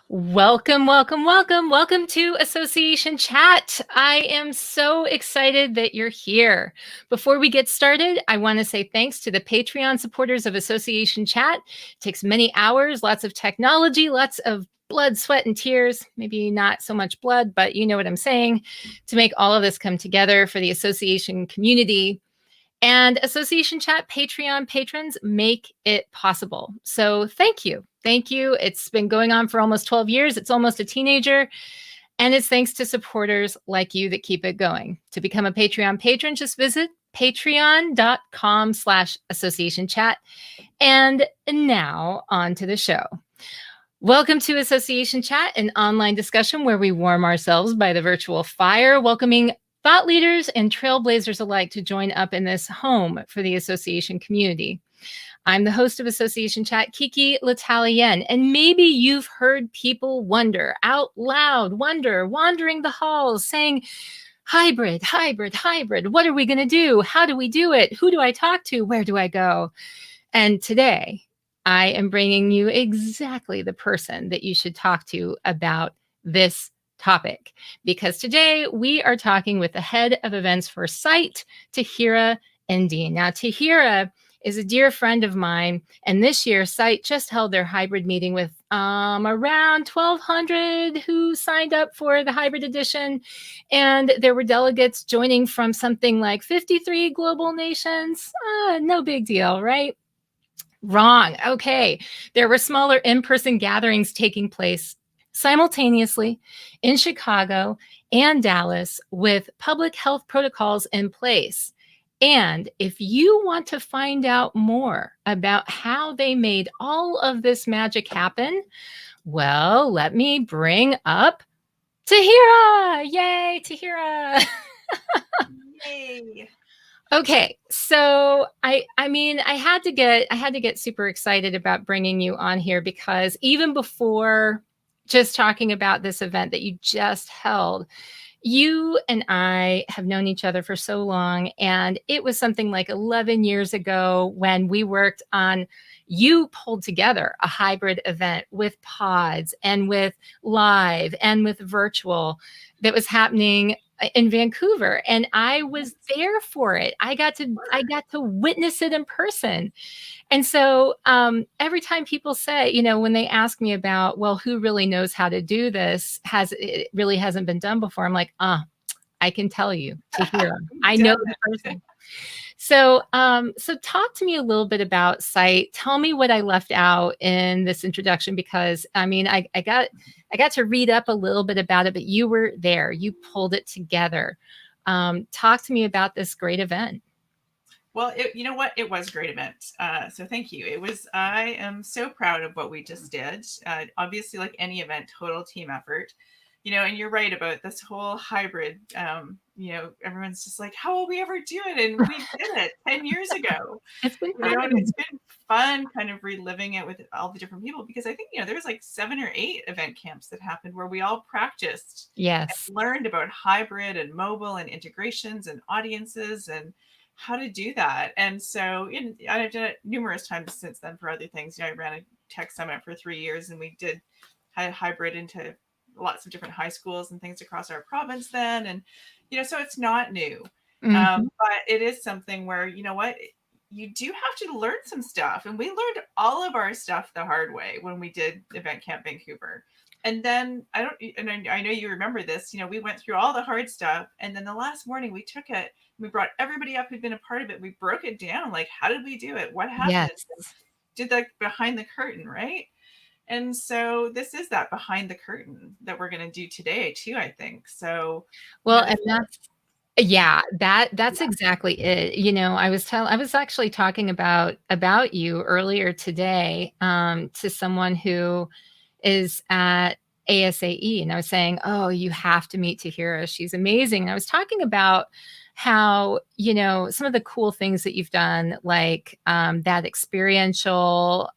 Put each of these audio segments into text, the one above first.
Welcome, welcome, welcome, welcome to Association Chat. I am so excited that you're here. Before we get started, I want to say thanks to the Patreon supporters of Association Chat. It takes many hours, lots of technology, lots of blood, sweat, and tears. Maybe not so much blood, but you know what I'm saying, to make all of this come together for the association community. And Association Chat Patreon patrons make it possible. So thank you. Thank you. It's been going on for almost 12 years. It's almost a teenager. And it's thanks to supporters like you that keep it going. To become a Patreon patron, just visit patreon.com/association chat. And now on to the show. Welcome to Association Chat, an online discussion where we warm ourselves by the virtual fire, welcoming thought leaders and trailblazers alike to join up in this home for the association community. I'm the host of Association Chat, Kiki L'Italien, and maybe you've heard people wonder out loud, wandering the halls, saying, hybrid, hybrid, hybrid. What are we going to do? How do we do it? Who do I talk to? Where do I go? And today, I am bringing you exactly the person that you should talk to about this topic, because today we are talking with the head of events for SITE, Tahira Endean. Now, Tahira is a dear friend of mine, and this year SITE just held their hybrid meeting with around 1,200 who signed up for the hybrid edition, and there were delegates joining from something like 53 global nations. No big deal, right? Wrong. Okay. There were smaller in-person gatherings taking place simultaneously in Chicago and Dallas with public health protocols in place. And if you want to find out more about how they made all of this magic happen, well, let me bring up Tahira. Yay, Tahira. Yay. Okay, so I had to get super excited about bringing you on here, because even before just talking about this event that you just held, you and I have known each other for so long, and it was something like 11 years ago when we worked on, you pulled together a hybrid event with pods and with live and with virtual that was happening in Vancouver, and I was there for it. I got to witness it in person. And so every time people say, when they ask me about, well, who really knows how to do this, it really hasn't been done before, I'm like, I can tell you, Tahira. I know the person. So talk to me a little bit about SITE. Tell me what I left out in this introduction, because I got to read up a little bit about it, but you were there, you pulled it together. Talk to me about this great event. Well, you know what? It was a great event. So thank you. I am so proud of what we just did. Obviously, like any event, total team effort. And you're right about this whole hybrid. Everyone's just like, how will we ever do it? And we did it 10 years ago. It's been fun. And it's been fun kind of reliving it with all the different people, because I think, there was like 7 or 8 event camps that happened where we all practiced. Yes. And learned about hybrid and mobile and integrations and audiences and how to do that. And so I've done it numerous times since then for other things. I ran a tech summit for 3 years, and we had hybrid into lots of different high schools and things across our province then. And, so it's not new. Mm-hmm. But it is something where, you do have to learn some stuff. And we learned all of our stuff the hard way when we did Event Camp Vancouver. And then I know you remember this, we went through all the hard stuff. And then the last morning we took it, we brought everybody up who'd been a part of it. We broke it down. Like, how did we do it? What happened? Yes. Did that behind the curtain, right? And so this is that behind the curtain that we're going to do today too, I think. So, well, and that's exactly it. I was actually talking about you earlier today to someone who is at ASAE, and I was saying, oh, you have to meet Tahira. She's amazing. And I was talking about how, some of the cool things that you've done, like that experiential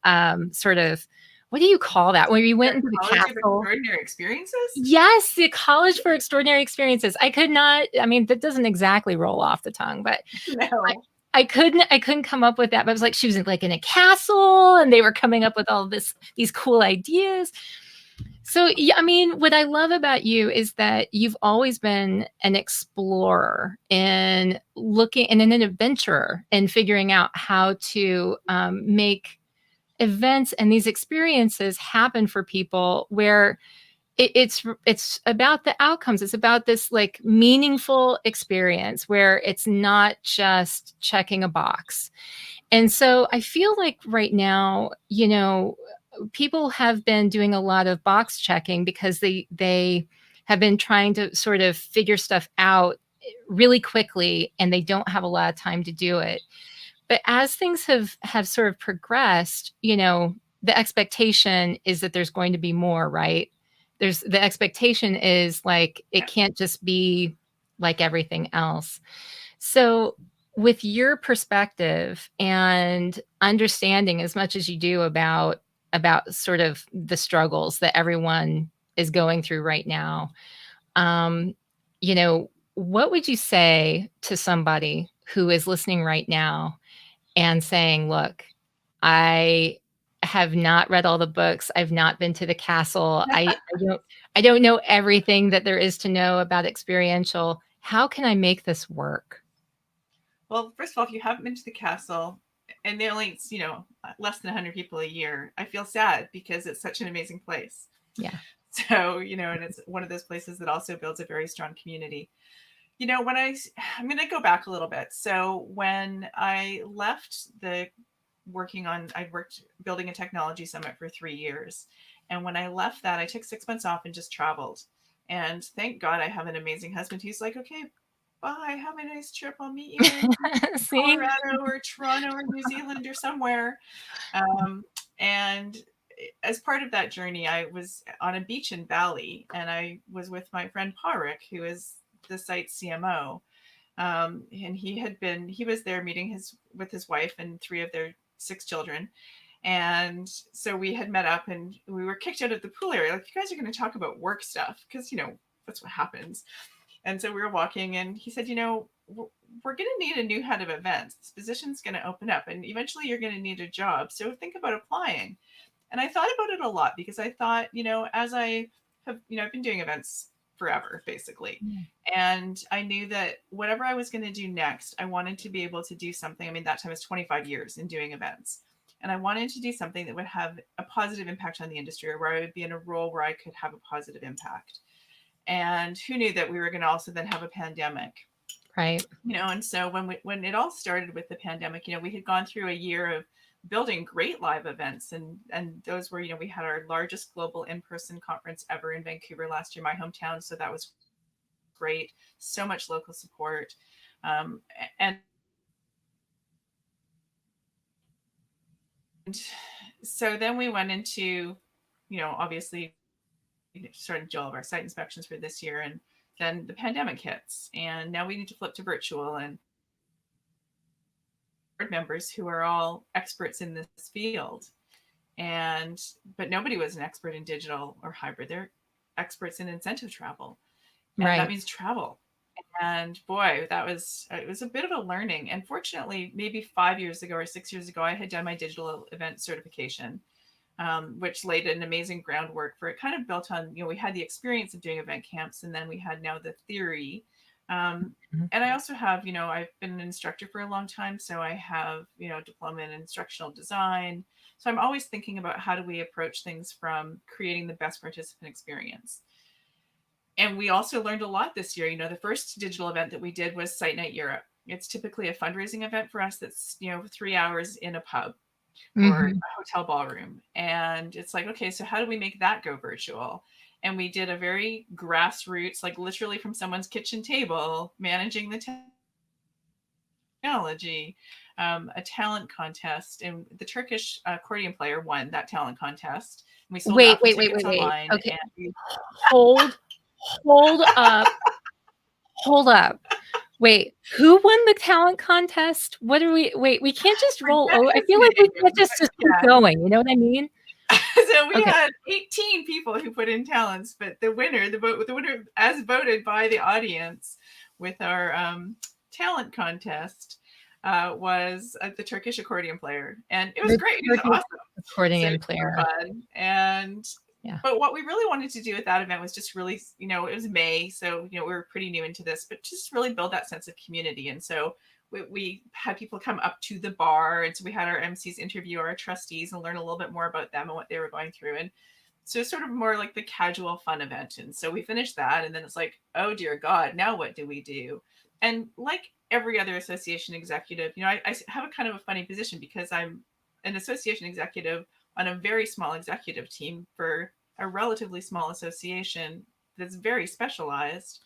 sort of, what do you call that? When we went into the castle. Extraordinary experiences? Yes, the College for Extraordinary Experiences. That doesn't exactly roll off the tongue, but no. I couldn't come up with that. But it was like she was like in a castle, and they were coming up with all these cool ideas. So, yeah, I mean, what I love about you is that you've always been an explorer and looking and an adventurer and figuring out how to make events and these experiences happen for people where it's about the outcomes. It's about this like meaningful experience where it's not just checking a box. And so I feel like right now, people have been doing a lot of box checking because they have been trying to sort of figure stuff out really quickly and they don't have a lot of time to do it. But as things have sort of progressed, the expectation is that there's going to be more, right? There's the expectation is like it Yeah. can't just be like everything else. So, with your perspective and understanding as much as you do about sort of the struggles that everyone is going through right now, um, what would you say to somebody who is listening right now and saying, "Look, I have not read all the books. I've not been to the castle. I don't know everything that there is to know about experiential. How can I make this work?" Well, first of all, if you haven't been to the castle and they only, less than 100 people a year, I feel sad because it's such an amazing place. Yeah. So, and it's one of those places that also builds a very strong community. I'm going to go back a little bit. So when I left I worked building a technology summit for 3 years. And when I left that, I took 6 months off and just traveled. And thank God I have an amazing husband. He's like, okay, bye, have a nice trip. I'll meet you in See? Colorado or Toronto or New Zealand or somewhere. And as part of that journey, I was on a beach in Bali and I was with my friend Parik, who is the site's CMO. And he was there meeting with his wife and 3 of their 6 children. And so we had met up and we were kicked out of the pool area. Like, you guys are going to talk about work stuff because, that's what happens. And so we were walking and he said, we're going to need a new head of events. This position's going to open up and eventually you're going to need a job. So think about applying. And I thought about it a lot because I thought, as I have, I've been doing events forever, basically. And I knew that whatever I was going to do next, I wanted to be able to do something. I mean, that time was 25 years in doing events. And I wanted to do something that would have a positive impact on the industry, or where I would be in a role where I could have a positive impact. And who knew that we were going to also then have a pandemic? Right. And so when it all started with the pandemic, we had gone through a year of building great live events, and those were, we had our largest global in-person conference ever in Vancouver last year, my hometown. So that was great. So much local support. And so then we went into, obviously started to do all of our site inspections for this year, and then the pandemic hits and now we need to flip to virtual. And board members who are all experts in this field, but nobody was an expert in digital or hybrid. They're experts in incentive travel, and Right. that means travel. And boy, it was a bit of a learning. And fortunately, maybe 5 years ago or 6 years ago, I had done my digital event certification, which laid an amazing groundwork for it. Kind of built on, we had the experience of doing event camps, and then we had now the theory. And I also have, I've been an instructor for a long time. So I have, diploma in instructional design. So I'm always thinking about how do we approach things from creating the best participant experience. And we also learned a lot this year. The first digital event that we did was Site Night Europe. It's typically a fundraising event for us that's, 3 hours in a pub or a hotel ballroom. And it's like, okay, so how do we make that go virtual? And we did a very grassroots, like literally from someone's kitchen table, managing the technology, a talent contest. And the Turkish accordion player won that talent contest. And we sold Wait, out for tickets online. Okay. And Hold up. Hold up. Wait, who won the talent contest? We can't just roll over. I feel like we can't just keep going. You know what I mean? So we had 18 people who put in talents, but the winner as voted by the audience with our talent contest was the Turkish accordion player. And it was great. It was awesome. Accordion player. Fun. And Yeah. But what we really wanted to do at that event was just really, it was May, so we were pretty new into this, but just really build that sense of community. And so we had people come up to the bar, and so we had our MCs interview our trustees and learn a little bit more about them and what they were going through. And so it's sort of more like the casual fun event. And so we finished that, and then it's like, oh dear God, now what do we do? And like every other association executive, I have a kind of a funny position because I'm an association executive on a very small executive team for a relatively small association that's very specialized.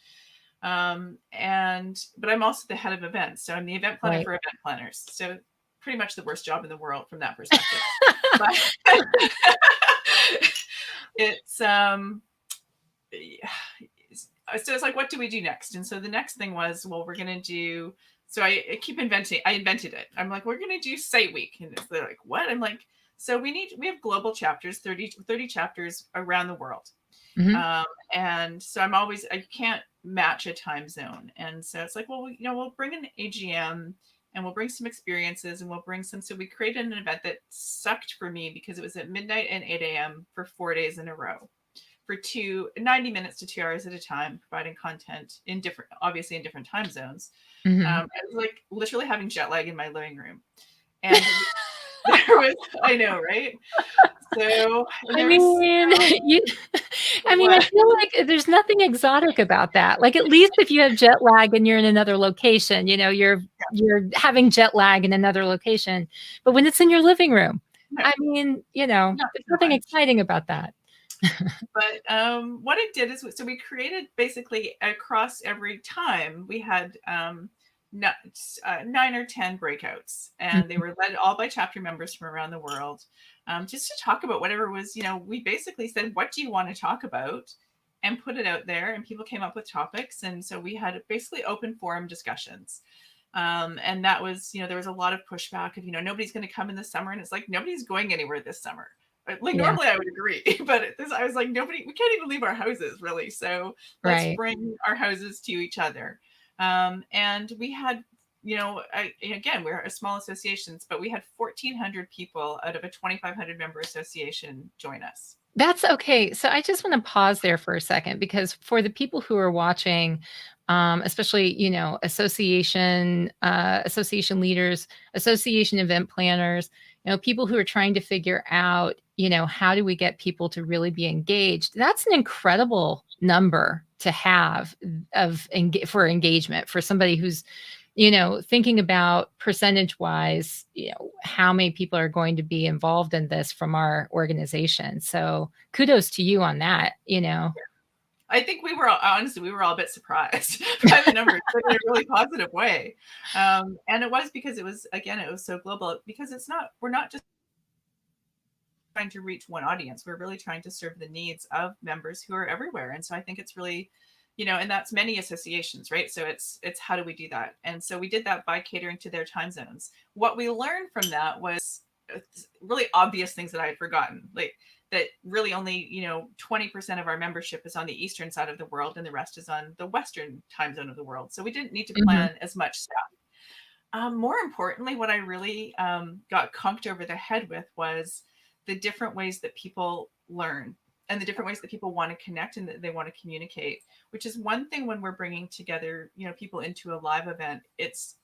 But I'm also the head of events. So I'm the event planner Right. for event planners. So pretty much the worst job in the world from that perspective. But it's so it's like, what do we do next? And so the next thing was, well, we're going to do, so I keep inventing, I invented it. I'm like, we're going to do site week. And they're like, what? I'm like, so we have global chapters, 30 chapters around the world. Mhm. And so I can't match a time zone. And so it's like, well, we'll bring an AGM and we'll bring some experiences and we'll bring some. So we created an event that sucked for me because it was at midnight and 8 a.m. for 4 days in a row for 90 minutes to 2 hours at a time, providing content obviously in different time zones. Mhm. I was like literally having jet lag in my living room. And I know, right? So I mean, I feel like there's nothing exotic about that. Like, at least if you have jet lag and you're in another location, you're having jet lag in another location. But when it's in your living room, no, there's nothing exciting about that. But what it did is, so we created basically across every time we had 9 or 10 breakouts, and they were led all by chapter members from around the world, just to talk about whatever was, we basically said, what do you want to talk about? And put it out there, and people came up with topics. And so we had basically open forum discussions. And that was, there was a lot of pushback of, nobody's going to come in the summer. And it's like, nobody's going anywhere this summer. Like, Yeah. normally I would agree, but I was like, we can't even leave our houses really. So let's Right. bring our houses to each other. And we had, again, we're a small associations, but we had 1,400 people out of a 2,500 member association join us. That's okay. So I just want to pause there for a second, because for the people who are watching, especially, association leaders, association event planners, people who are trying to figure out, how do we get people to really be engaged? That's an incredible number to have for engagement for somebody who's, thinking about percentage wise, how many people are going to be involved in this from our organization. So kudos to you on that, I think we were all a bit surprised by the numbers, but in a really positive way. And it was because it was so global, because we're not just trying to reach one audience. We're really trying to serve the needs of members who are everywhere. And so I think it's really, and that's many associations, right? So it's how do we do that? And so we did that by catering to their time zones. What we learned from that was really obvious things that I had forgotten, like that really only, 20% of our membership is on the eastern side of the world and the rest is on the western time zone of the world. So we didn't need to plan as much stuff. More importantly, what I really got conked over the head with was the different ways that people learn and the different ways that people want to connect and that they want to communicate, which is one thing when we're bringing together, people into a live event. It's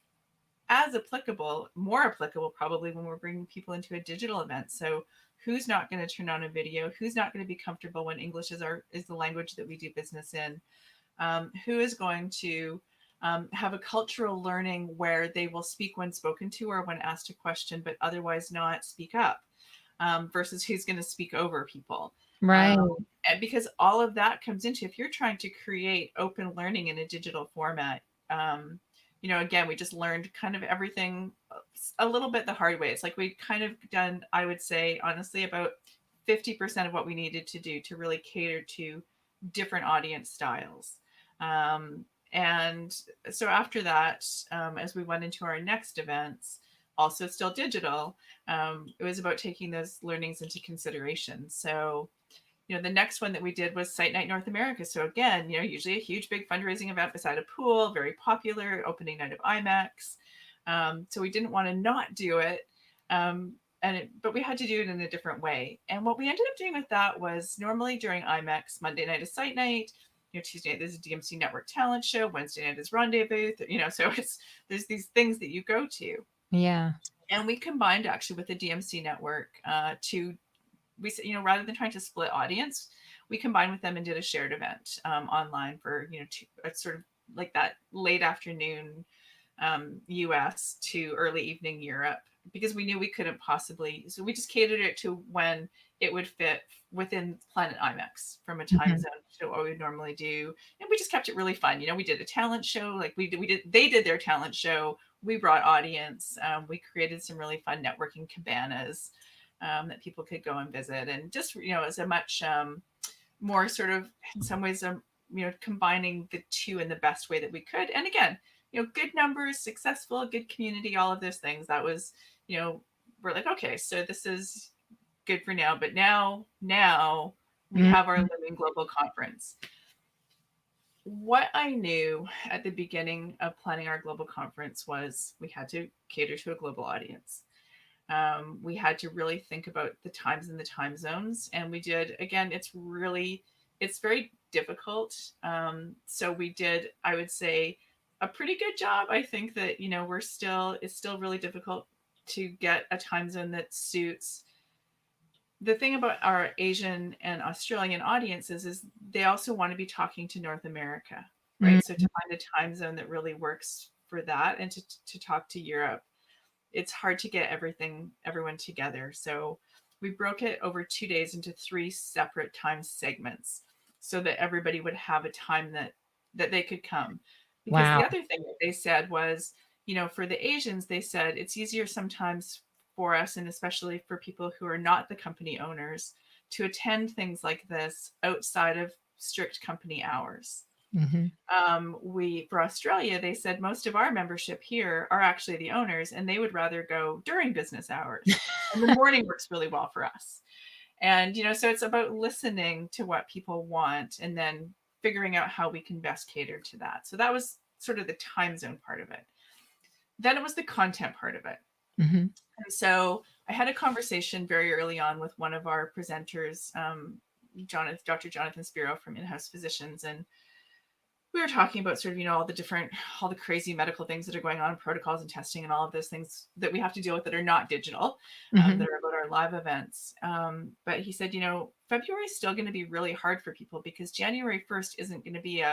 as applicable, more applicable probably when we're bringing people into a digital event. So who's not going to turn on a video? Who's not going to be comfortable when English is the language that we do business in? Who is going to have a cultural learning where they will speak when spoken to or when asked a question, but otherwise not speak up, versus who's going to speak over people. Right. And because all of that comes into, if you're trying to create open learning in a digital format, again, we just learned kind of everything a little bit the hard way. It's like we'd kind of done, I would say, honestly, about 50% of what we needed to do to really cater to different audience styles. And so after that, as we went into our next events, also still digital, it was about taking those learnings into consideration. So, the next one that we did was Site Night North America. So again, usually a huge, big fundraising event beside a pool, very popular, opening night of IMAX. So we didn't want to not do it. but we had to do it in a different way. And what we ended up doing with that was normally during IMEX, Monday night is site night, Tuesday night there's a DMC network talent show, Wednesday night is rendezvous, so there's these things that you go to. Yeah. And we combined actually with the DMC network rather than trying to split audience, we combined with them and did a shared event online for, sort of like that late afternoon US to early evening Europe, because we knew we couldn't possibly, so we just catered it to when it would fit within Planet IMEX from a time zone to what we would normally do. And we just kept it really fun. We did a talent show, like they did their talent show. We brought audience. We created some really fun networking cabanas that people could go and visit. And just, as a much more sort of, in some ways, combining the two in the best way that we could. And again, good numbers, successful, good community, all of those things. That was, we're like, okay, so this is good for now, but now we have our Living Global Conference. What I knew at the beginning of planning our global conference was we had to cater to a global audience. We had to really think about the times and the time zones. And we did, again, it's very difficult. So we did, I would say, a pretty good job. I think that, it's still really difficult to get a time zone that suits. The thing about our Asian and Australian audiences is they also want to be talking to North America, right? So to find a time zone that really works for that and to talk to Europe, it's hard to get everyone together. So we broke it over 2 days into 3 separate time segments so that everybody would have a time that they could come. Because the other thing that they said was, for the Asians, they said it's easier sometimes for us, and especially for people who are not the company owners, to attend things like this outside of strict company hours. For Australia, they said most of our membership here are actually the owners, and they would rather go during business hours. And the morning works really well for us. And, so it's about listening to what people want and then figuring out how we can best cater to that. So that was sort of the time zone part of it. Then it was the content part of it. And so I had a conversation very early on with one of our presenters, Dr. Jonathan Spiro from In-House Physicians. And we were talking about sort of, all the crazy medical things that are going on, protocols and testing and all of those things that we have to deal with that are not digital, that are about our live events. But he said, February is still going to be really hard for people because January 1st isn't going to be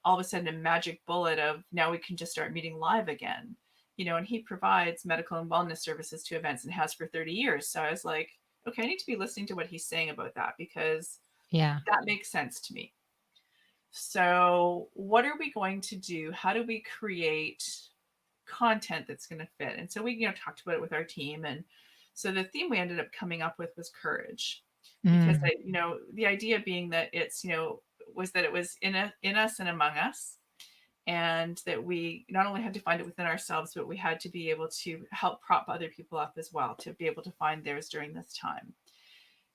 all of a sudden a magic bullet of now we can just start meeting live again. And he provides medical and wellness services to events and has for 30 years. So I was like, okay, I need to be listening to what he's saying about that because that makes sense to me. So what are we going to do? How do we create content that's going to fit? And so we, talked about it with our team. And so the theme we ended up coming up with was courage, because the idea being that it's, was that it was in us and among us. And that we not only had to find it within ourselves, but we had to be able to help prop other people up as well, to be able to find theirs during this time.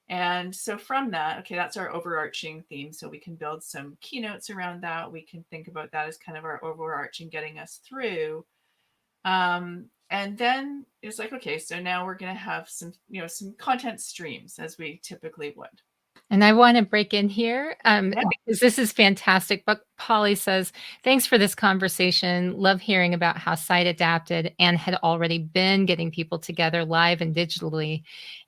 And so from that, okay, that's our overarching theme. So we can build some keynotes around that. We can think about that as kind of our overarching getting us through. And then it's like, okay, so now we're going to have some content streams as we typically would. And I want to break in here because this is fantastic. But Polly says, thanks for this conversation. Love hearing about how Site adapted and had already been getting people together live and digitally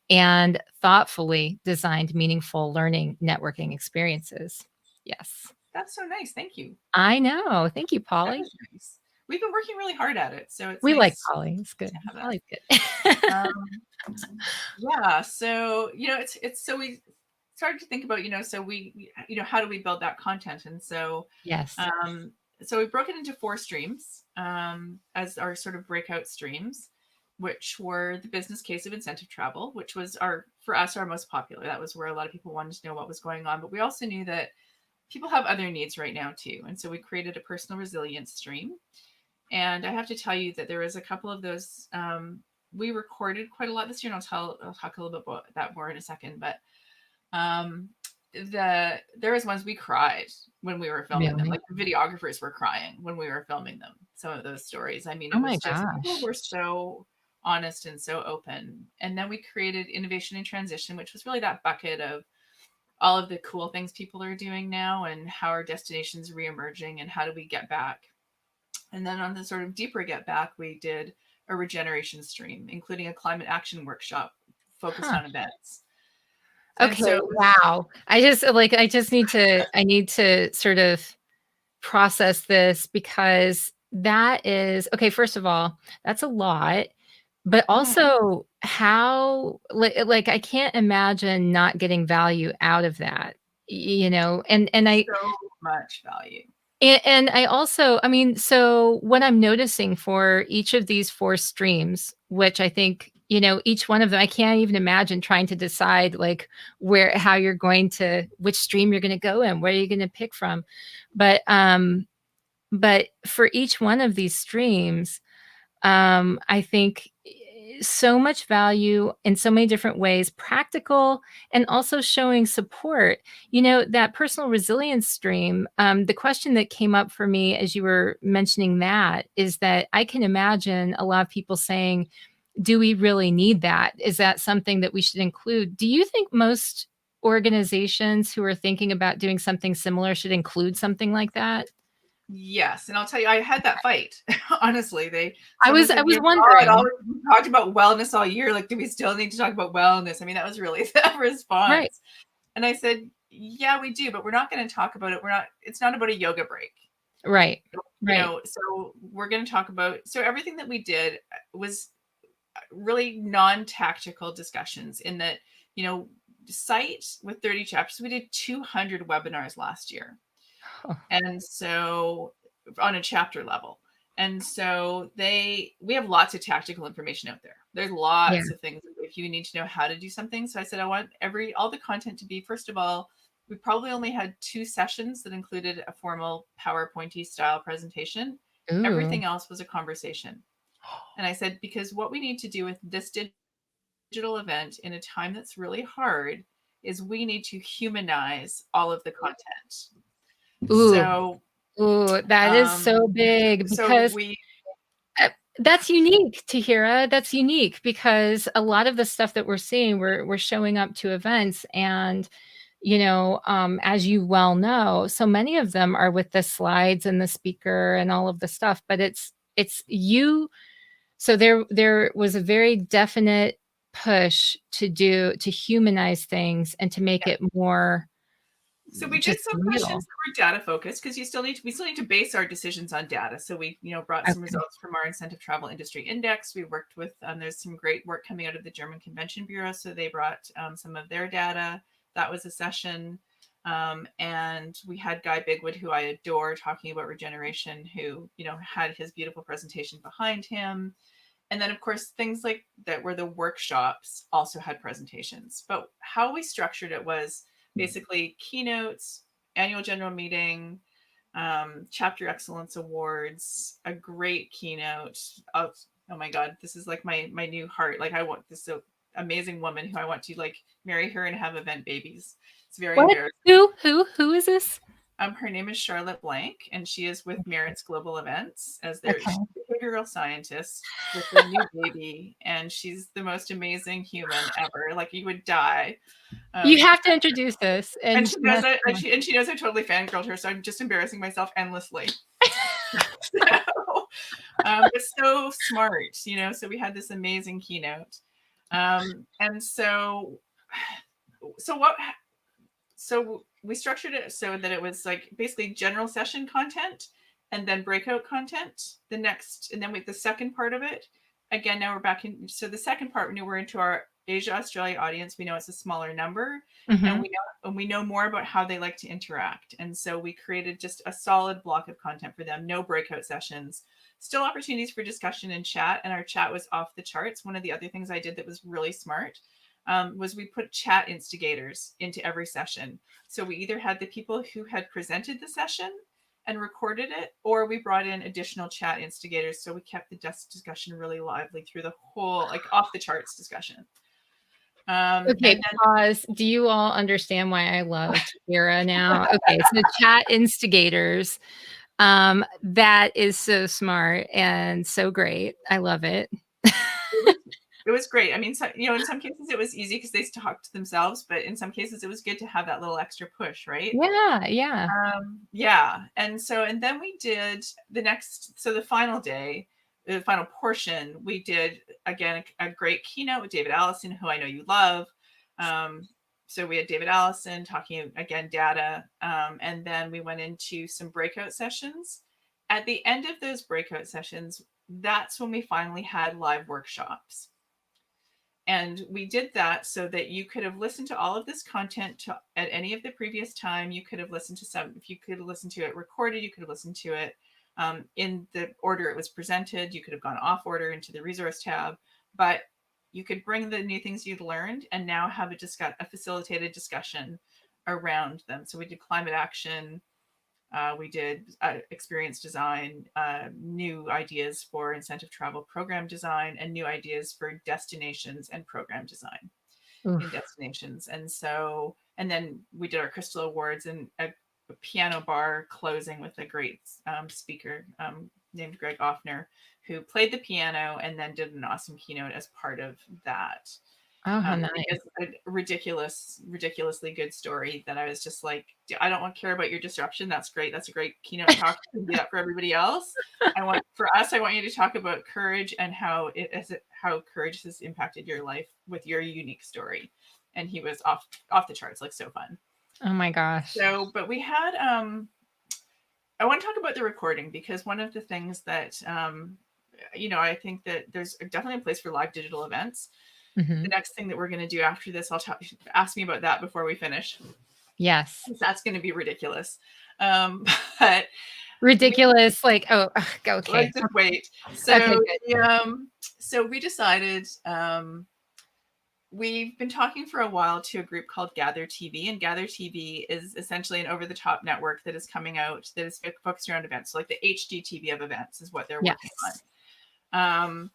and thoughtfully designed meaningful learning networking experiences. Yes. That's so nice. Thank you. I know. Thank you, Polly. Nice. We've been working really hard at it. So we nice like Polly. It's good. Polly's good. Yeah. So, it's so we started to think about, so we, how do we build that content? And so, yes. So we broke it into 4 streams as our sort of breakout streams, which were the business case of incentive travel, which was for us, our most popular. That was where a lot of people wanted to know what was going on. But we also knew that people have other needs right now too. And so we created a personal resilience stream. And I have to tell you that there was a couple of those, we recorded quite a lot this year. And I'll talk a little bit about that more in a second, but there was ones we cried when we were filming them. Like the videographers were crying when we were filming them. Some of those stories. I mean, it was just people were so honest and so open. And then we created Innovation in Transition, which was really that bucket of all of the cool things people are doing now and how our destinations reemerging and how do we get back. And then on the sort of deeper get back, we did a regeneration stream, including a climate action workshop focused on events. And Okay, so, wow. I just need to sort of process this, because that is okay. First of all, that's a lot, but also how, I can't imagine not getting value out of that, so much value. and I also, I mean, so what I'm noticing for each of these 4 streams, which I think, each one of them, I can't even imagine trying to decide how you're going to, which stream you're going to go in, where you're going to pick from. But for each one of these streams, I think so much value in so many different ways, practical and also showing support. That personal resilience stream, the question that came up for me as you were mentioning that is that I can imagine a lot of people saying, do we really need that? Is that something that we should include? Do you think most organizations who are thinking about doing something similar should include something like that? Yes, and I'll tell you, I had that fight. Honestly, I was wondering. We talked about wellness all year. Like, do we still need to talk about wellness? I mean, that was really the response. Right. And I said, yeah, we do, but we're not going to talk about it. It's not about a yoga break. Right. So we're going to talk about, so everything that we did was really non-tactical discussions in that, site with 30 chapters, we did 200 webinars last year. And so on a chapter level. And so we have lots of tactical information out there. There's lots of things if you need to know how to do something. So I said, I want all the content to be, first of all, we probably only had 2 sessions that included a formal PowerPointy style presentation. Ooh. Everything else was a conversation. And I said, because what we need to do with this digital event in a time that's really hard is we need to humanize all of the content. Ooh, that is so big, because that's unique, Tahira. That's unique because a lot of the stuff that we're seeing, we're showing up to events, and as you well know, so many of them are with the slides and the speaker and all of the stuff, but it's you. So there was a very definite push to humanize things and to make it more. So we did some questions that were data focused, because we still need to base our decisions on data. So we, brought some results from our Incentive Travel Industry Index. We worked with, there's some great work coming out of the German Convention Bureau. So they brought some of their data. That was a session. And we had Guy Bigwood, who I adore, talking about regeneration, who, had his beautiful presentation behind him. And then, of course, things like that were the workshops also had presentations. But how we structured it was basically keynotes, annual general meeting, chapter excellence awards, a great keynote. Oh my God, this is like my new heart. Like, I want this amazing woman who I want to marry her and have event babies. It's very embarrassing. Who is this? Her name is Charlotte Blank, and she is with Merritt's Global Events as their behavioral scientist with their new baby, and she's the most amazing human ever. Like, you would die. You have to introduce this, and she knows it, and she knows I totally fangirled her, so I'm just embarrassing myself endlessly. It's so smart, So we had this amazing keynote, and so we structured it so that it was basically general session content and then breakout content and then with the second part of it, again, now we're back in. So the second part, we're into our Asia, Australia audience. We know it's a smaller number, and we know more about how they like to interact. And so we created just a solid block of content for them, no breakout sessions, still opportunities for discussion and chat. And our chat was off the charts. One of the other things I did that was really smart was we put chat instigators into every session. So we either had the people who had presented the session and recorded it, or we brought in additional chat instigators. So we kept the discussion really lively through the whole, off the charts discussion. Okay, pause. Do you all understand why I love Tahira now? Okay, so chat instigators. That is so smart and so great. I love it. It was It was great. I mean, so, in some cases it was easy because they talked to themselves, but in some cases it was good to have that little extra push, right? Yeah, yeah. Yeah. And then we did the final day, the final portion, we did again a great keynote with David Allison, who I know you love. So we had David Allison talking again, data. And then we went into some breakout sessions. At the end of those breakout sessions, that's when we finally had live workshops. And we did that so that you could have listened to all of this content at any of the previous time. You could have listened to if you could listen to it recorded, you could have listened to it in the order it was presented. You could have gone off order into the resource tab, but you could bring the new things you'd learned and now have a facilitated discussion around them. So we did climate action. We did experience design, new ideas for incentive travel program design, and new ideas for destinations and program design in destinations. And then we did our Crystal Awards and a piano bar closing with a great speaker named Greg Offner, who played the piano and then did an awesome keynote as part of that. Oh, how nice. It's a ridiculously good story that I was just like, I don't want to care about your disruption. That's great. That's a great keynote talk. You can do that for everybody else. I want you to talk about courage and how courage has impacted your life with your unique story. And he was off the charts, like so fun. Oh my gosh. So, but we had, I want to talk about the recording because one of the things that, I think that there's definitely a place for live digital events. Mm-hmm. The next thing that we're going to do after this, ask me about that before we finish. Yes. That's going to be ridiculous. But ridiculous. Okay. Let's just wait. So, okay, so we decided, we've been talking for a while to a group called Gather TV, and Gather TV is essentially an over-the-top network that is coming out that is focused around events. So like the HGTV of events is what they're working on.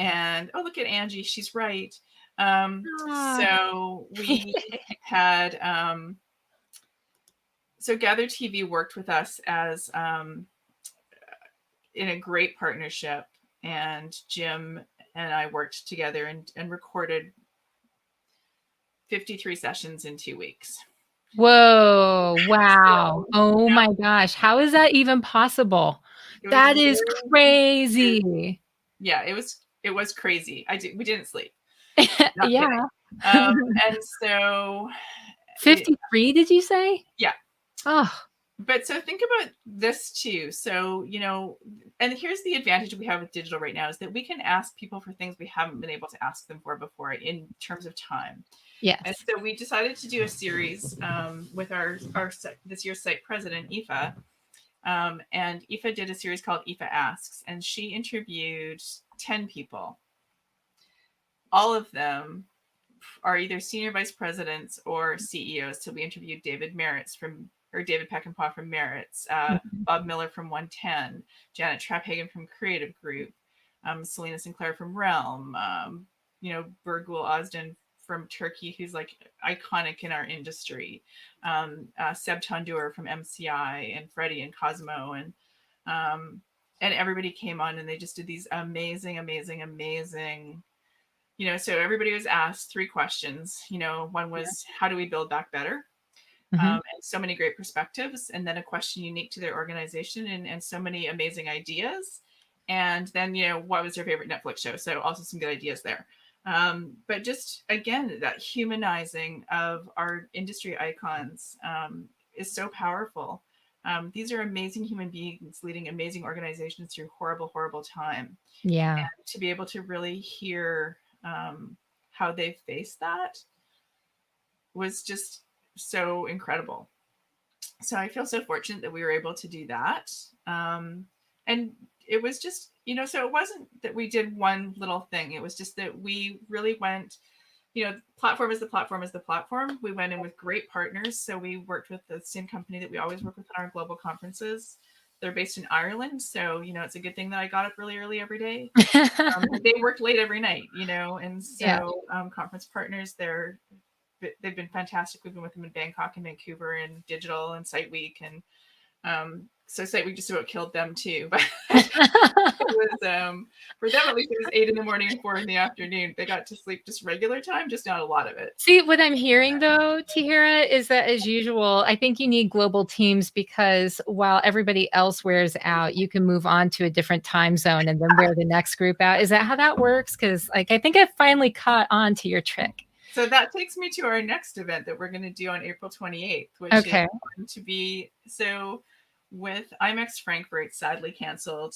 And look at Angie, she's right. So we had so Gather TV worked with us as in a great partnership, and Jim and I worked together and recorded 53 sessions in 2 weeks. Whoa, wow. Oh my gosh. How is that even possible? That is crazy. Yeah, it was crazy. We didn't sleep. Yeah. And so 53, did you say? Yeah. Oh. But so think about this too. So, and here's the advantage we have with digital right now is that we can ask people for things we haven't been able to ask them for before in terms of time. Yes. And so we decided to do a series with our this year's site president, Aoife. And Aoife did a series called Aoife Asks, and she interviewed 10 people. All of them are either senior vice presidents or CEOs. So we interviewed David Peckinpah from Merritt's, Bob Miller from 110, Janet Trapphagen from Creative Group, Selena Sinclair from Realm, Birgul Ozden from Turkey, who's like iconic in our industry, Seb Tandur from MCI, and Freddie and Cosmo, and everybody came on and they just did these amazing. So everybody was asked 3 questions. One was, how do we build back better? And so many great perspectives, and then a question unique to their organization, and so many amazing ideas. And then, what was their favorite Netflix show? So also some good ideas there. But just, again, that humanizing of our industry icons is so powerful. These are amazing human beings leading amazing organizations through horrible, horrible time. Yeah. And to be able to really hear how they faced that was just so incredible. So I feel so fortunate that we were able to do that. And it was just, so it wasn't that we did one little thing. It was just that we really went, platform is the platform. We went in with great partners. So we worked with the same company that we always work with in our global conferences. They're based in Ireland. So, it's a good thing that I got up really early every day. They worked late every night, and so conference partners, they've been fantastic. We've been with them in Bangkok and Vancouver and Digital and Site Week. And so Site Week just about killed them too. But it was for them at least it was 8 a.m. and 4 p.m. They got to sleep just regular time, just not a lot of it. See, what I'm hearing though, Tahira, is that as usual, I think you need global teams because while everybody else wears out, you can move on to a different time zone and then wear the next group out. Is that how that works? Because like I think I finally caught on to your trick. So that takes me to our next event that we're going to do on April 28th, which is going to be, so with IMEX Frankfurt sadly canceled,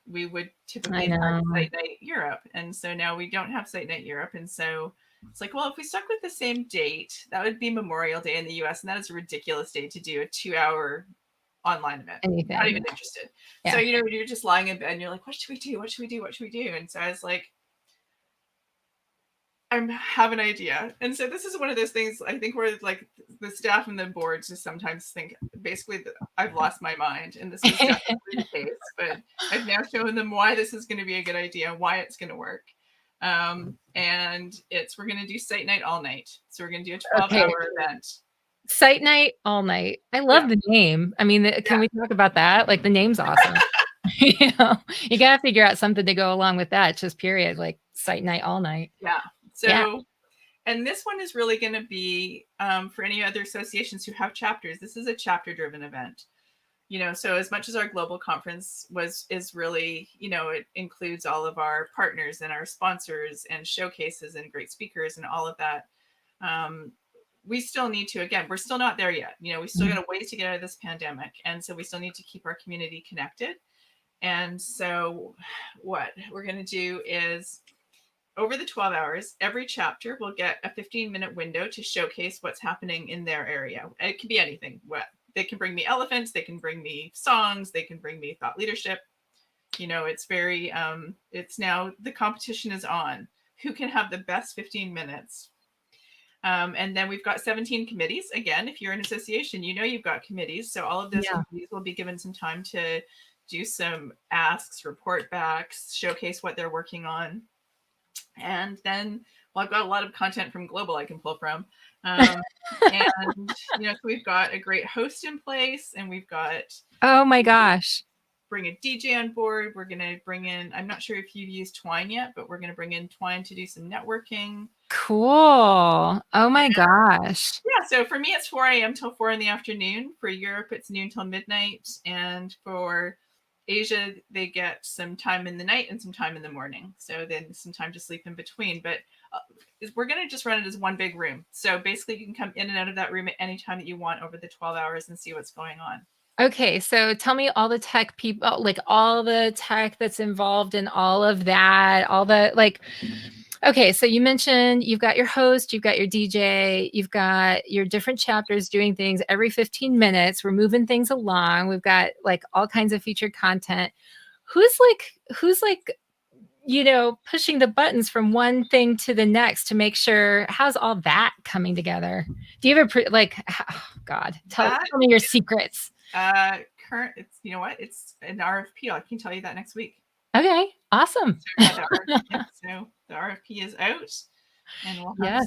we would typically have Site Night Europe. And so now we don't have Site Night Europe. And so it's like, well, if we stuck with the same date, that would be Memorial Day in the US. And that is a ridiculous date to do a 2-hour online event. Anything. Not even interested. Yeah. So, you know, you're just lying in bed and you're like, what should we do? What should we do? What should we do? And so I was like, I have an idea. And so this is one of those things I think where like the staff and the board just sometimes think basically that I've lost my mind. And this is definitely the case, but I've now shown them why this is going to be a good idea, why it's going to work. And we're going to do Site Night all night. So we're going to do a 12-hour event. Site Night all night. I love the name. I mean, can we talk about that? Like the name's awesome. You know, you got to figure out something to go along with that, just period, like Site Night all night. Yeah. So, and this one is really going to be for any other associations who have chapters. This is a chapter-driven event, you know. So as much as our global conference is really, you know, it includes all of our partners and our sponsors and showcases and great speakers and all of that. We still need to, again, we're still not there yet. You know, we still got a ways to get out of this pandemic, and so we still need to keep our community connected. And so, what we're going to do is, over the 12 hours, every chapter will get a 15-minute window to showcase what's happening in their area. It can be anything. They can bring me elephants, they can bring me songs, they can bring me thought leadership. You know, it's very, it's now the competition is on. Who can have the best 15 minutes? And then we've got 17 committees. Again, if you're an association, you know you've got committees. So all of those committees will be given some time to do some asks, report backs, showcase what they're working on. And then, well, I've got a lot of content from Global I can pull from. And, you know, so we've got a great host in place, and we've got... Oh my gosh. Bring a DJ on board. We're going to bring in, I'm not sure if you've used Twine yet, but we're going to bring in Twine to do some networking. Cool. Oh my gosh. Yeah. So for me, it's 4 a.m. till 4 in the afternoon. For Europe, it's noon till midnight. And for Asia, they get some time in the night and some time in the morning. So then some time to sleep in between. But we're going to just run it as one big room. So basically you can come in and out of that room at any time that you want over the 12 hours and see what's going on. Okay. So tell me all the tech people, like all the tech that's involved in all of that, all the like, okay. So you mentioned you've got your host, you've got your DJ, you've got your different chapters doing things every 15 minutes. We're moving things along. We've got like all kinds of featured content. Who's like, you know, pushing the buttons from one thing to the next to make sure, how's all that coming together? Do you ever oh God, tell me your secrets. It's, you know what? It's an RFP. I can tell you that next week. Okay. Awesome. So the RFP is out, and we'll have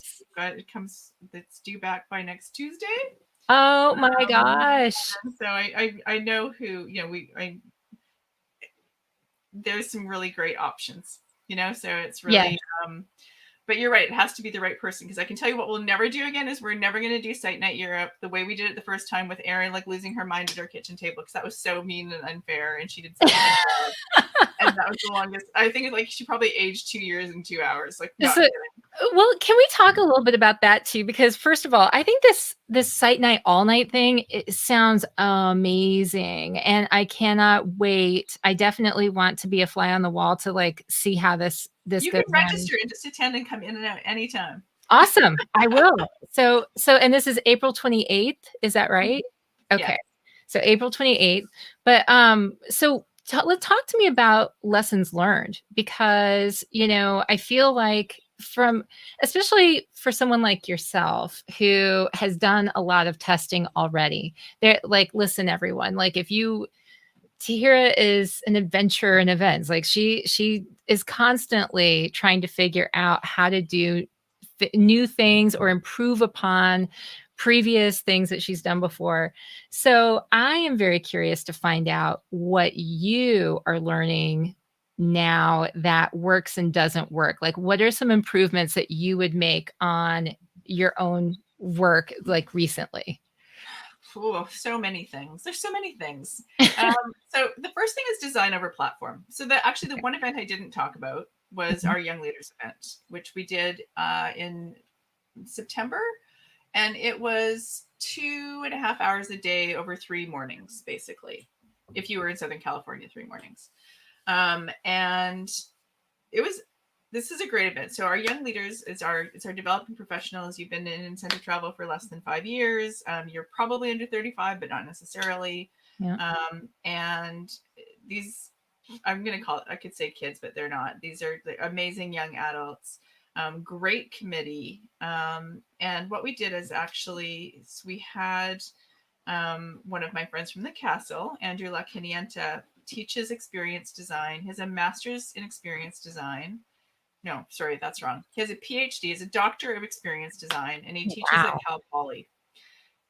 it's due back by next Tuesday. Oh my gosh. So I know who, you know, there's some really great options, you know, so it's really, but you're right. It has to be the right person. Cause I can tell you what we'll never do again is we're never going to do Site Night Europe the way we did it the first time with Erin, like losing her mind at our kitchen table. Cause that was so mean and unfair. And she did something and that was the longest. I think it's like she probably aged 2 years in 2 hours. Like, well, can we talk a little bit about that too? Because first of all, I think this Site Night all night thing, it sounds amazing. And I cannot wait. I definitely want to be a fly on the wall to like see how this you goes. You can register and just attend and come in and out anytime. Awesome. I will. So, and this is April 28th. Is that right? Okay. Yeah. So April 28th. But, so let's talk to me about lessons learned, because, you know, I feel like especially for someone like yourself who has done a lot of testing already, they're like, listen, everyone, like Tahira is an adventurer in events. Like she is constantly trying to figure out how to do new things or improve upon previous things that she's done before. So I am very curious to find out what you are learning now that works and doesn't work. Like, what are some improvements that you would make on your own work, like recently? Oh, so many things. There's so many things. So the first thing is design over platform. So actually the one event I didn't talk about was our Young Leaders event, which we did in September. And it was 2.5 hours a day over 3 mornings, basically, if you were in Southern California, 3 mornings. And this is a great event. So our Young Leaders it's our developing professionals. You've been in incentive travel for less than 5 years. You're probably under 35, but not necessarily. Yeah. And these, I'm going to call it, I could say kids, but they're not. These are the amazing young adults. Great committee. And what we did is we had one of my friends from the castle, Andrew Lacanienta, teaches experience design. He has a master's in experience design. No, sorry, that's wrong. He has a PhD, he's a doctor of experience design, and he teaches at Cal Poly.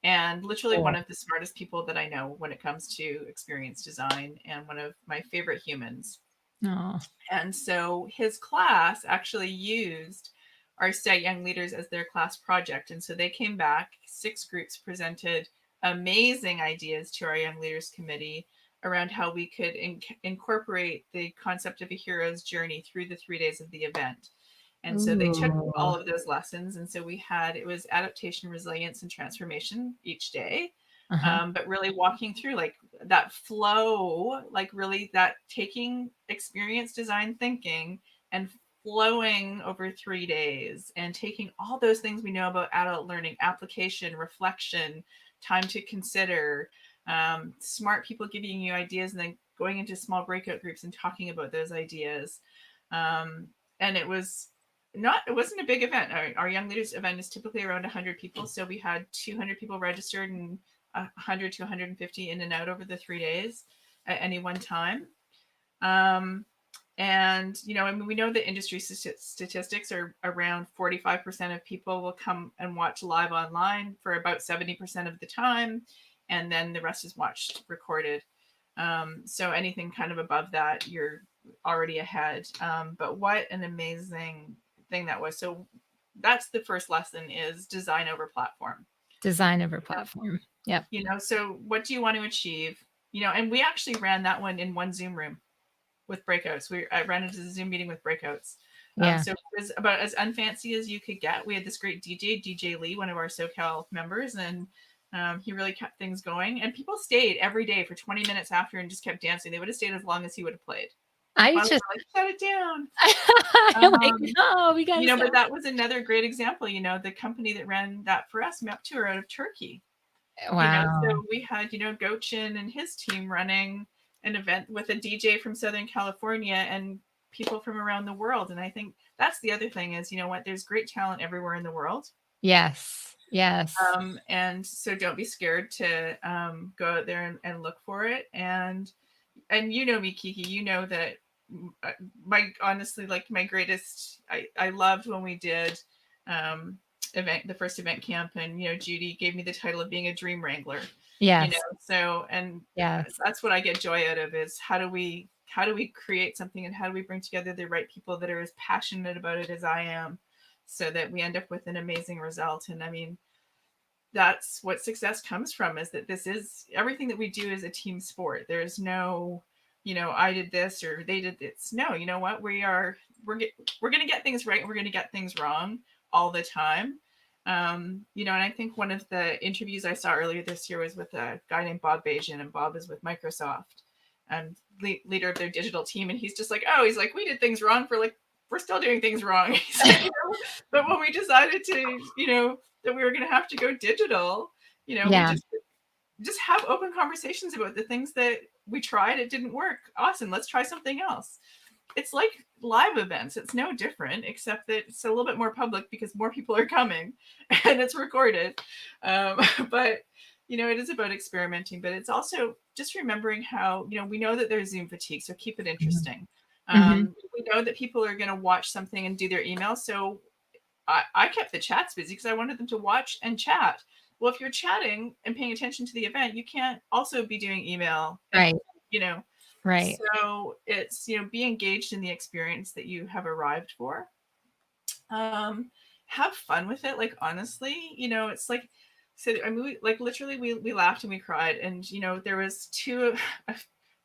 And literally one of the smartest people that I know when it comes to experience design, and one of my favorite humans. Oh. And so his class actually used our State Young Leaders as their class project. And so they came back, 6 groups presented amazing ideas to our Young Leaders Committee around how we could incorporate the concept of a hero's journey through the 3 days of the event. And so they took all of those lessons. And so it was adaptation, resilience, and transformation each day. But really walking through like that flow, like really that taking experience design thinking and flowing over 3 days and taking all those things we know about adult learning, application, reflection, time to consider, smart people giving you ideas and then going into small breakout groups and talking about those ideas. And it wasn't a big event. Our Young Leaders event is typically around 100 people. So we had 200 people registered and 100 to 150 in and out over the 3 days at any one time. And, I mean, we know the industry statistics are around 45% of people will come and watch live online for about 70% of the time. And then the rest is watched recorded. So anything kind of above that, you're already ahead. But what an amazing thing that was. So that's the first lesson, is design over platform. Design over platform. Yep. So what do you want to achieve? And we actually ran that one in one Zoom room with breakouts. I ran into the Zoom meeting with breakouts. So it was about as unfancy as you could get. We had this great DJ Lee, one of our SoCal members, and he really kept things going. And people stayed every day for 20 minutes after and just kept dancing. They would have stayed as long as he would have played. I was like, shut it down. We got but that was another great example. The company that ran that for us, Map Tour, out of Turkey. Wow. So we had, Gochin and his team running an event with a DJ from Southern California and people from around the world. And I think that's the other thing is, there's great talent everywhere in the world. Yes. And so don't be scared to go out there and look for it. And me, Kiki, that my greatest, I loved when we did the first event camp, and Judy gave me the title of being a dream wrangler. Yes. That's what I get joy out of, is how do we create something, and how do we bring together the right people that are as passionate about it as I am, so that we end up with an amazing result. And I mean, that's what success comes from, is that everything that we do is a team sport. There's no, I did this or they did this. No, you know what? We're going to get things right. And we're going to get things wrong all the time. And I think one of the interviews I saw earlier this year was with a guy named Bob Bajan, and Bob is with Microsoft and leader of their digital team. And he's just like, we did things wrong we're still doing things wrong. But when we decided to, that we were going to have to go digital, we just have open conversations about the things that we tried. It didn't work. Awesome. Let's try something else. It's like live events. It's no different, except that it's a little bit more public because more people are coming and it's recorded. But, it is about experimenting, but it's also just remembering how, we know that there's Zoom fatigue, so keep it interesting. We know that people are going to watch something and do their email. So I kept the chats busy because I wanted them to watch and chat. Well, if you're chatting and paying attention to the event, you can't also be doing email and, Right. you know, Right. so it's, be engaged in the experience that you have arrived for. Have fun with it. Like, honestly, it's like, so I mean, like literally we laughed and we cried, and there was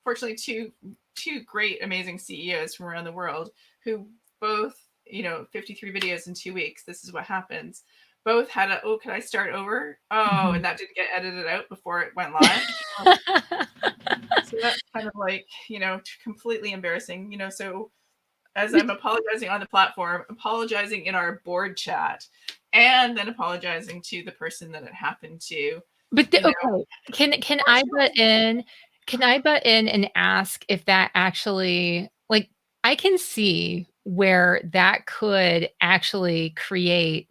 fortunately two great amazing CEOs from around the world who both, 53 videos in 2 weeks, this is what happens, both had a, oh, could I start over, oh, and that didn't get edited out before it went live. So that's kind of like, completely embarrassing, so as I'm apologizing on the platform, apologizing in our board chat, and then apologizing to the person that it happened to. But okay, can I butt in? Can I butt in and ask if that actually, like, I can see where that could actually create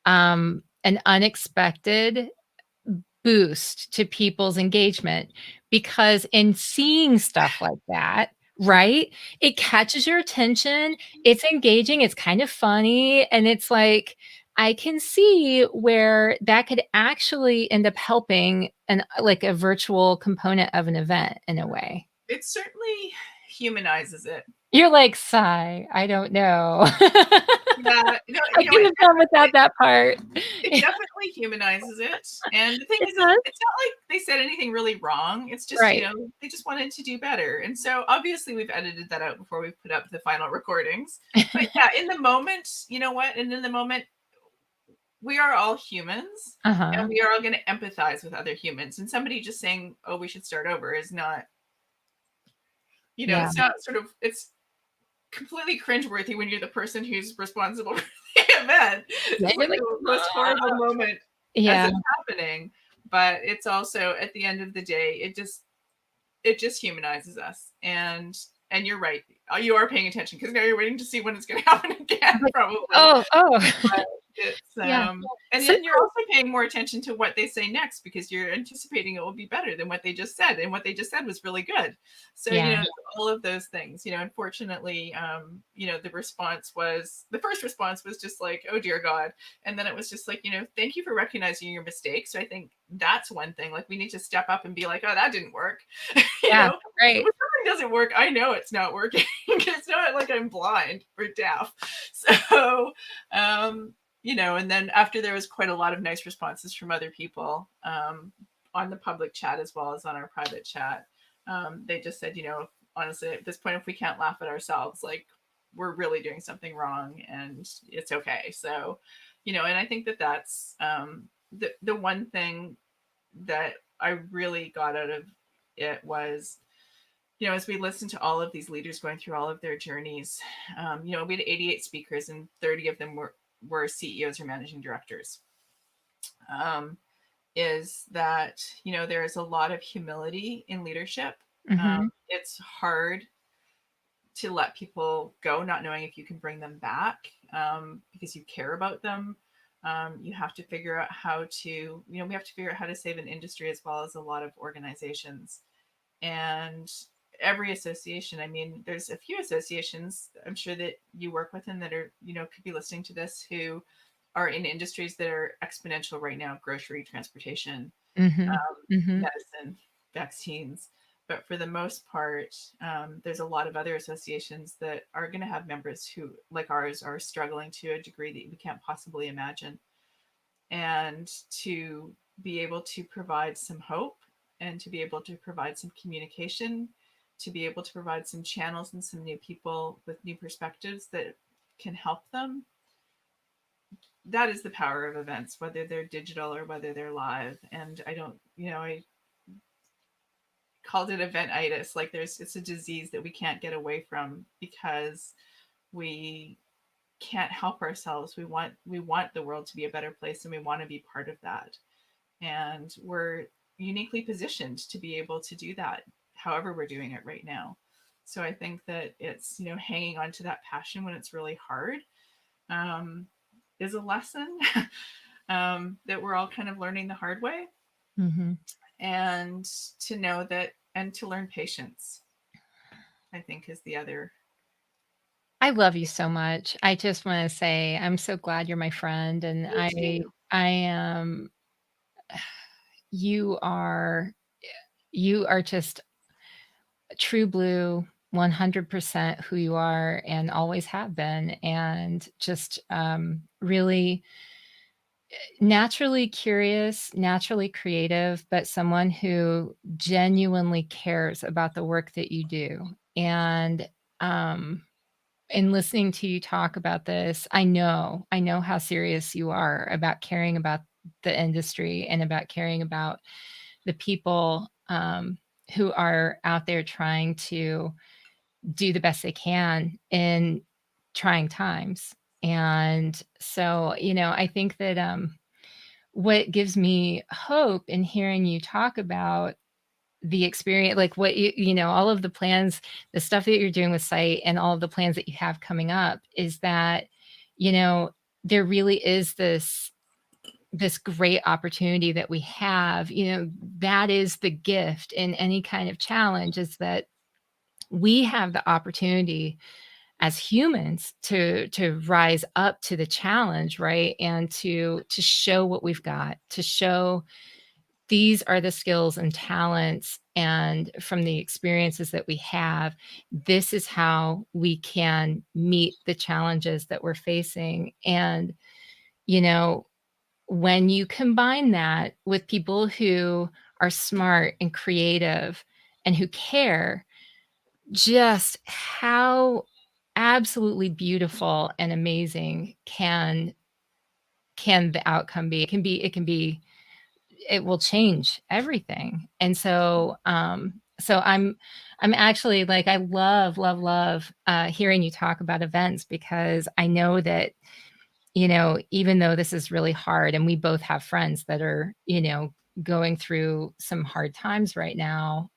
an unexpected boost to people's engagement, because in seeing stuff like that, right? It catches your attention, it's engaging, it's kind of funny, and it's like, I can see where that could actually end up helping like a virtual component of an event in a way. It certainly humanizes it. You're like, sigh, I don't know. Yeah, I could have done without that part. It definitely humanizes it. And the thing It is, does? it's not like they said anything really wrong. It's just, Right. they just wanted to do better. And so obviously we've edited that out before we put up the final recordings. But yeah, in the moment, you know what? And in the moment, we are all humans, Uh-huh. and we are all going to empathize with other humans. And somebody just saying, oh, we should start over is not, Yeah. it's not sort of, it's completely cringeworthy when you're the person who's responsible for the event. Yeah, It's you're like like, the most horrible moment as yeah. it's happening. But it's also, at the end of the day, it just humanizes us. And you're right. You are paying attention because now you're waiting to see when it's going to happen again, probably. Oh. But it's Yeah. and So then you're also paying more attention to what they say next, because you're anticipating it will be better than what they just said, and what they just said was really good. So yeah. all of those things. Unfortunately, the first response was just like, oh dear God, and then it was just like, thank you for recognizing your mistake. So I think that's one thing. Like, we need to step up and be like, oh, that didn't work. Yeah. Right. When something doesn't work, I know it's not working. It's not like I'm blind or deaf. So and then after, there was quite a lot of nice responses from other people, on the public chat as well as on our private chat. They just said, honestly, at this point, if we can't laugh at ourselves, like, we're really doing something wrong, and it's okay. So, and I think that that's the one thing that I really got out of it was, as we listened to all of these leaders going through all of their journeys, we had 88 speakers, and 30 of them were CEOs or managing directors. Is that, there is a lot of humility in leadership. It's hard to let people go, not knowing if you can bring them back, because you care about them. You have to figure out how to, we have to figure out how to save an industry as well as a lot of organizations. And every association, I mean, there's a few associations I'm sure that you work with and that are, could be listening to this, who are in industries that are exponential right now: grocery, transportation, medicine, vaccines. But for the most part, there's a lot of other associations that are going to have members who, like ours, are struggling to a degree that we can't possibly imagine. And to be able to provide some hope, and to be able to provide some communication, to be able to provide some channels and some new people with new perspectives that can help them. That is the power of events, whether they're digital or whether they're live. And I don't, I called it eventitis. Like, it's a disease that we can't get away from, because we can't help ourselves. We want the world to be a better place, and we want to be part of that. And we're uniquely positioned to be able to do that, however we're doing it right now. So I think that it's, hanging on to that passion when it's really hard, is a lesson that we're all kind of learning the hard way. And to know that, and to learn patience, I think, is the other. I love you so much. I just want to say I'm so glad you're my friend, and Me too. I am you are just true blue, 100% who you are and always have been, and just really naturally curious, naturally creative, but someone who genuinely cares about the work that you do. And um, in listening to you talk about this, I know how serious you are about caring about the industry and about caring about the people who are out there trying to do the best they can in trying times. And so, I think that what gives me hope in hearing you talk about the experience, like what all of the plans, the stuff that you're doing with site and all of the plans that you have coming up, is that, you know, there really is this great opportunity that we have. That is the gift in any kind of challenge, is that we have the opportunity as humans to rise up to the challenge, right? And to show what we've got, to show these are the skills and talents, and from the experiences that we have, this is how we can meet the challenges that we're facing. And you know when you combine that with people who are smart and creative and who care, just how absolutely beautiful and amazing can the outcome be. It will change everything. And so I'm actually, like, I love hearing you talk about events, because I know that, even though this is really hard, and we both have friends that are, going through some hard times right now,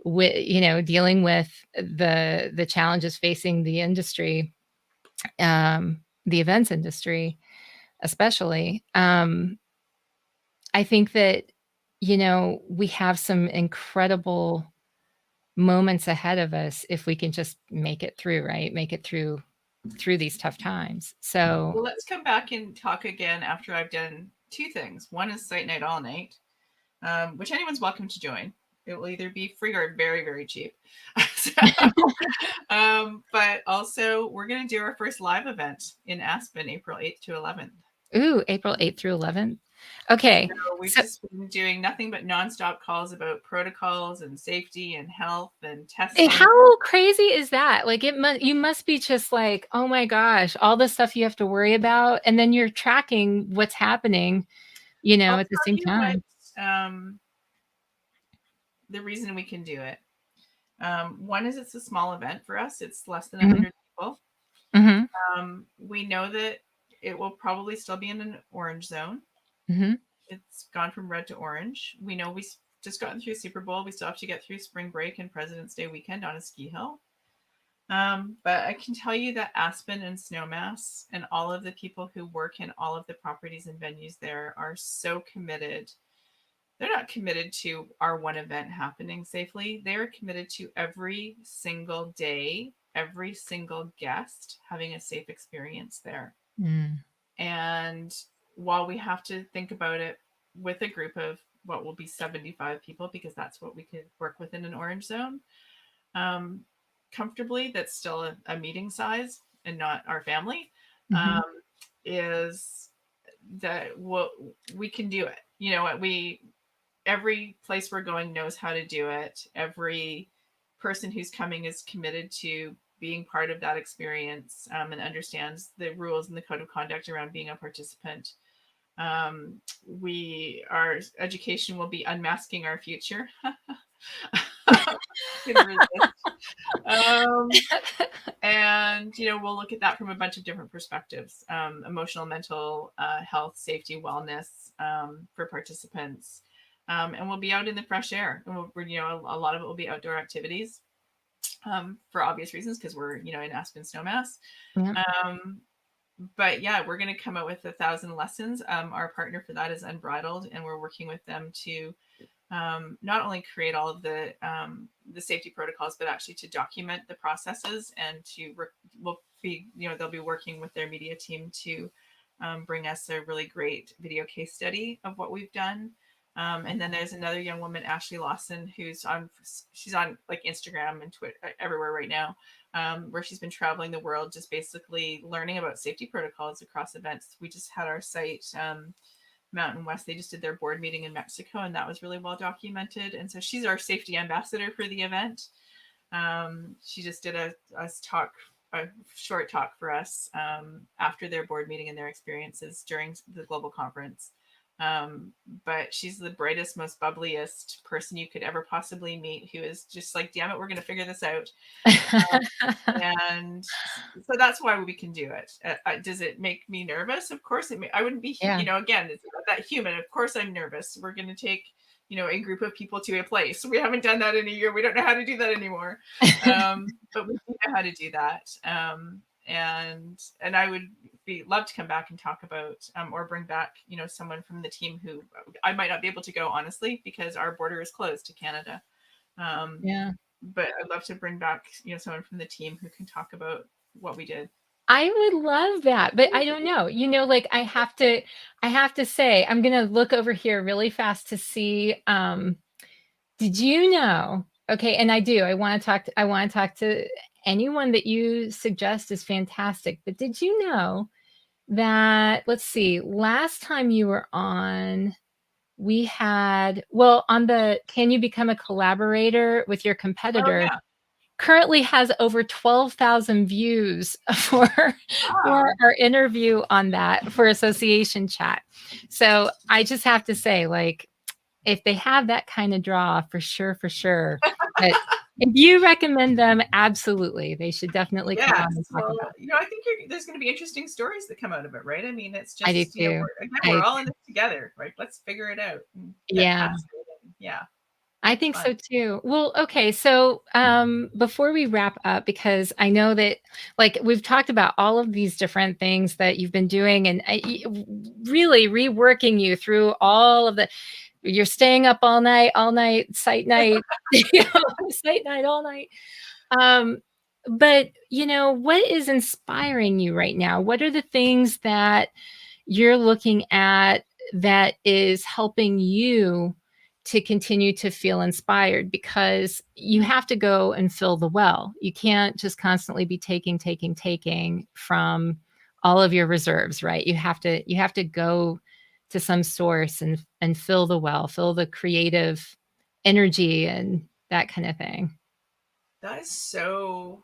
with, dealing with the challenges facing the industry, the events industry, especially. I think that, we have some incredible moments ahead of us if we can just make it through, right? Make it through these tough times. So, Well, let's come back and talk again after I've done two things. One is Site Night All Night, which anyone's welcome to join. It will either be free or very, very cheap. So, but also, we're going to do our first live event in Aspen, April 8th to 11th. ooh, April 8th through 11th. Okay. So we've just been doing nothing but nonstop calls about protocols and safety and health and testing. How crazy is that? Like, you must be just like, oh my gosh, all the stuff you have to worry about, and then you're tracking what's happening, I'll at the tell same you what, time. the reason we can do it. One is it's a small event for us. It's less than Mhm. 100 people. Mhm. We know that it will probably still be in an orange zone. Mhm. It's gone from red to orange. We know we just gotten through Super Bowl. We still have to get through spring break and President's Day weekend on a ski hill. But I can tell you that Aspen and Snowmass and all of the people who work in all of the properties and venues there are so committed. They're not committed to our one event happening safely. They're committed to every single day, every single guest having a safe experience there. Mm. And while we have to think about it with a group of what will be 75 people, because that's what we could work with in an orange zone, comfortably, that's still a meeting size and not our family, Mhm. is that what we can do it. Every place we're going knows how to do it. Every person who's coming is committed to being part of that experience, and understands the rules and the code of conduct around being a participant. Our education will be unmasking our future. And we'll look at that from a bunch of different perspectives: emotional, mental, health, safety, wellness, for participants. And we'll be out in the fresh air, and a lot of it will be outdoor activities, for obvious reasons, because we're in Aspen Snowmass. Yeah. But yeah, we're going to come out with 1,000 lessons. Our partner for that is Unbridled, and we're working with them to not only create all of the safety protocols, but actually to document the processes, and they'll be working with their media team to bring us a really great video case study of what we've done. And then there's another young woman, Ashley Lawson, she's on like Instagram and Twitter everywhere right now, where she's been traveling the world, just basically learning about safety protocols across events. We just had our site, Mountain West, they just did their board meeting in Mexico, and that was really well documented. And so she's our safety ambassador for the event. She just did a short talk for us after their board meeting and their experiences during the global conference. But she's the brightest, most bubbliest person you could ever possibly meet, who is just like, damn it, we're going to figure this out. And so that's why we can do it. Does it make me nervous? Of course I wouldn't be, again, it's about that human. Of course I'm nervous. We're going to take, a group of people to a place. We haven't done that in a year. We don't know how to do that anymore. But we do know how to do that. And I would love to come back and talk about, or bring back, someone from the team who I might not be able to go, honestly, because our border is closed to Canada. But I'd love to bring back, someone from the team who can talk about what we did. I would love that, but I don't know, like I have to say, I'm going to look over here really fast to see, did you know? Okay. And I do, I want to talk to anyone that you suggest is fantastic, but did you know that, let's see, last time you were on, we had, on the, can you become a collaborator with your competitor? Currently has over 12,000 views for our interview on that for Association Chat. So I just have to say, like, if they have that kind of draw, for sure. But if you recommend them, absolutely, they should definitely come on and talk about it. I think there's going to be interesting stories that come out of it, right? I mean, it's just, I do too. We're all in this together, right? Let's figure it out. Yeah. I think so too. Well, okay. So before we wrap up, because I know that, like, we've talked about all of these different things that you've been doing, and really reworking you through all of you're staying up all night, site night, site night, all night. But what is inspiring you right now? What are the things that you're looking at that is helping you to continue to feel inspired? Because you have to go and fill the well. You can't just constantly be taking from all of your reserves, right? You have to go to some source and fill the well, fill the creative energy and that kind of thing. That is so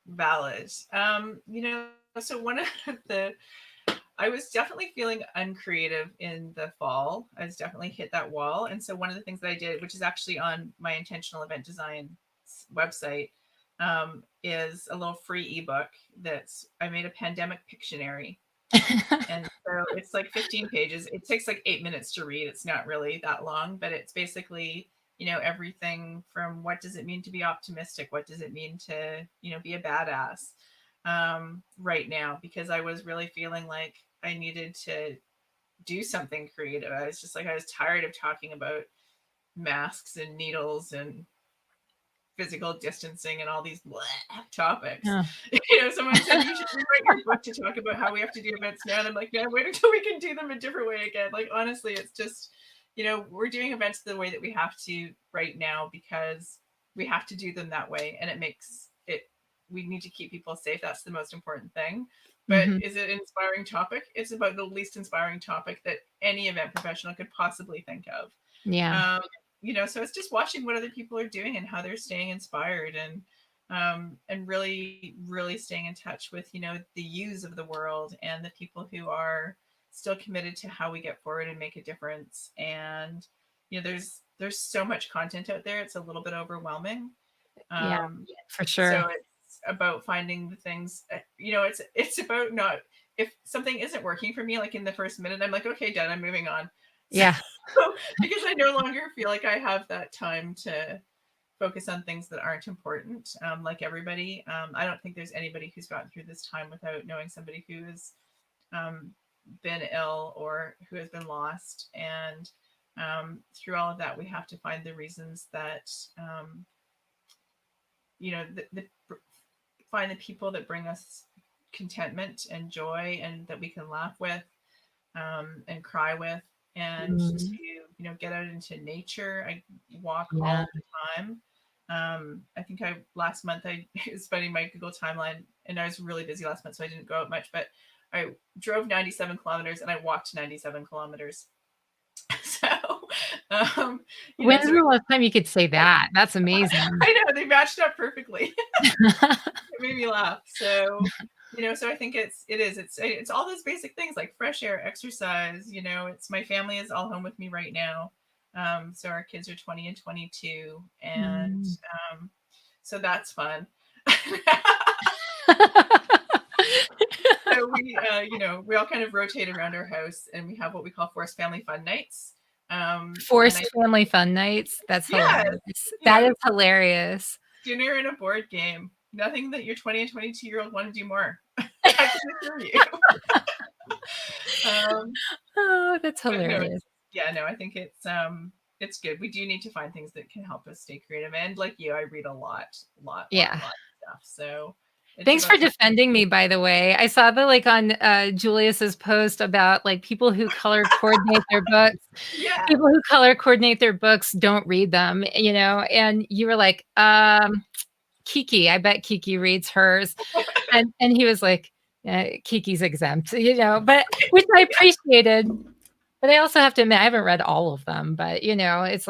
valid. So one of I was definitely feeling uncreative in the fall. I was definitely hit that wall. And so one of the things that I did, which is actually on my Intentional Event Design website, is a little free ebook I made a pandemic Pictionary. And so it's like 15 pages. It takes like 8 minutes to read. It's not really that long, but it's basically, everything from what does it mean to be optimistic? What does it mean to, be a badass right now? Because I was really feeling like I needed to do something creative. I was tired of talking about masks and needles and physical distancing and all these topics. Someone said you should rewrite your book to talk about how we have to do events now. And I'm like, no, wait until we can do them a different way again. Like, honestly, it's just, we're doing events the way that we have to right now because we have to do them that way. And we need to keep people safe. That's the most important thing. But is it an inspiring topic? It's about the least inspiring topic that any event professional could possibly think of. Yeah. So it's just watching what other people are doing and how they're staying inspired and really, really staying in touch with, the yous of the world and the people who are still committed to how we get forward and make a difference. And, there's so much content out there. It's a little bit overwhelming. Yeah, for sure. So it's about finding the things, it's about not, if something isn't working for me, like in the first minute, I'm like, okay, done, I'm moving on. Yeah. So, because I no longer feel like I have that time to focus on things that aren't important, like everybody. I don't think there's anybody who's gotten through this time without knowing somebody who has been ill or who has been lost. And through all of that, we have to find the reasons that, find the people that bring us contentment and joy, and that we can laugh with, and cry with, and to, Mm, get out into nature. I walk yeah. all the time. I think last month I was spending my Google timeline, and I was really busy last month, so I didn't go out much, but I drove 97 kilometers and I walked 97 kilometers. So, um, When's so the last time you could say that? That's amazing. I know they matched up perfectly. It made me laugh. So, so I think it's all those basic things like fresh air, exercise. It's my family is all home with me right now. So our kids are 20 and 22, and Mm. so that's fun. So we all kind of rotate around our house, and we have what we call forced family fun nights. And Forced family fun nights. That's yes, hilarious. you That know, is hilarious. dinner and a board game. Nothing that your 20 and 22-year-old want to do more. I can assure you. Oh, that's But no, hilarious. I think it's good. We do need to find things that can help us stay creative. And like you, I read a lot Yeah. of stuff. So it's Thanks for about defending me, by the way. I saw the on Julius's post about people who color coordinate their books. yeah. People who color coordinate their books don't read them, and you were like, Kiki, I bet Kiki reads hers. And he was like, Kiki's exempt, but which I appreciated. But I also have to admit, I haven't read all of them, but it's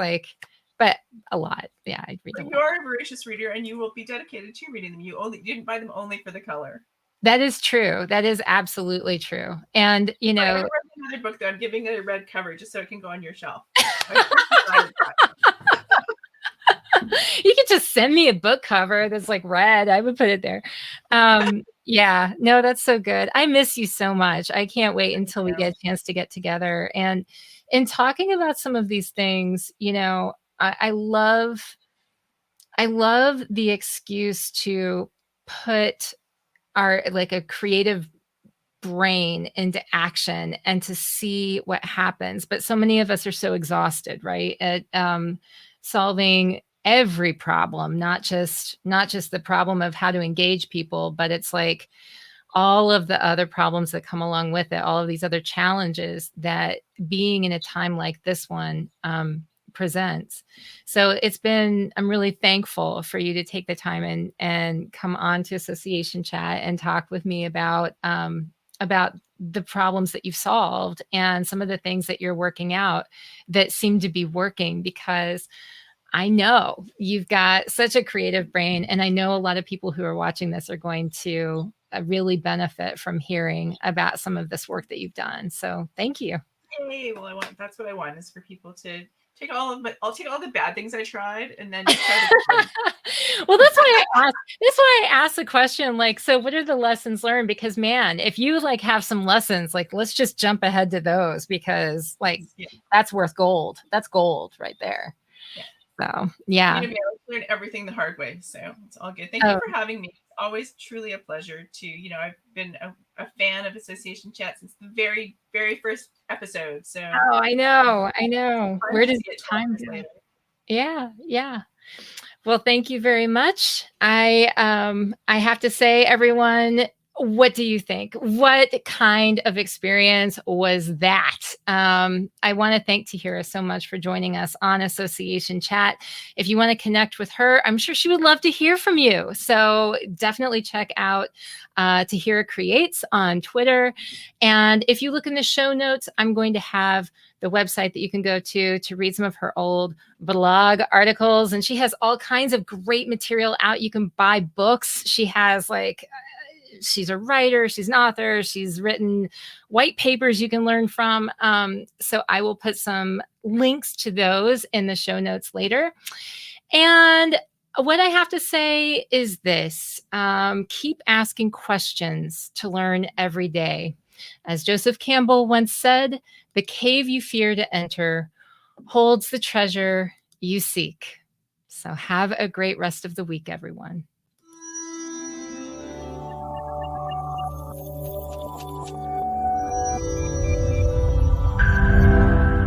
but a lot. Yeah, I read a lot. You're a voracious reader, and you will be dedicated to reading them. You didn't buy them only for the color. That is true. That is absolutely true. And I haven't read another book though. I'm giving it a red cover just so it can go on your shelf. You could just send me a book cover that's red. I would put it there. Yeah, no, that's so good. I miss you so much. I can't wait until we get a chance to get together. And in talking about some of these things, I love the excuse to put our a creative brain into action and to see what happens. But so many of us are so exhausted, right? At solving every problem, not just the problem of how to engage people, but it's all of the other problems that come along with it, all of these other challenges that being in a time like this one presents. So I'm really thankful for you to take the time and come on to Association Chat and talk with me about the problems that you've solved and some of the things that you're working out that seem to be working, because I know you've got such a creative brain, and I know a lot of people who are watching this are going to really benefit from hearing about some of this work that you've done. So thank you. Yay! Well, that's what I want, is for people to take I'll take all the bad things I tried and then just try to well, that's why I asked the question, so what are the lessons learned? Because man, if you have some lessons, let's just jump ahead to those, because that's worth gold. That's gold right there. Yeah. So yeah. I learned everything the hard way. So it's all good. Thank you for having me. It's always truly a pleasure to, I've been a fan of Association Chat since the very, very first episode. So I know. Where does time go? Yeah. Well, thank you very much. I have to say, everyone, what do you think? What kind of experience was that? I want to thank Tahira so much for joining us on Association Chat. If you want to connect with her, I'm sure she would love to hear from you. So definitely check out Tahira Creates on Twitter. And if you look in the show notes, I'm going to have the website that you can go to read some of her old blog articles. And she has all kinds of great material out. You can buy books. She has she's a writer, she's an author, she's written white papers you can learn from. So I will put some links to those in the show notes later. And what I have to say is this: keep asking questions to learn every day. As Joseph Campbell once said, the cave you fear to enter holds the treasure you seek. So have a great rest of the week, everyone.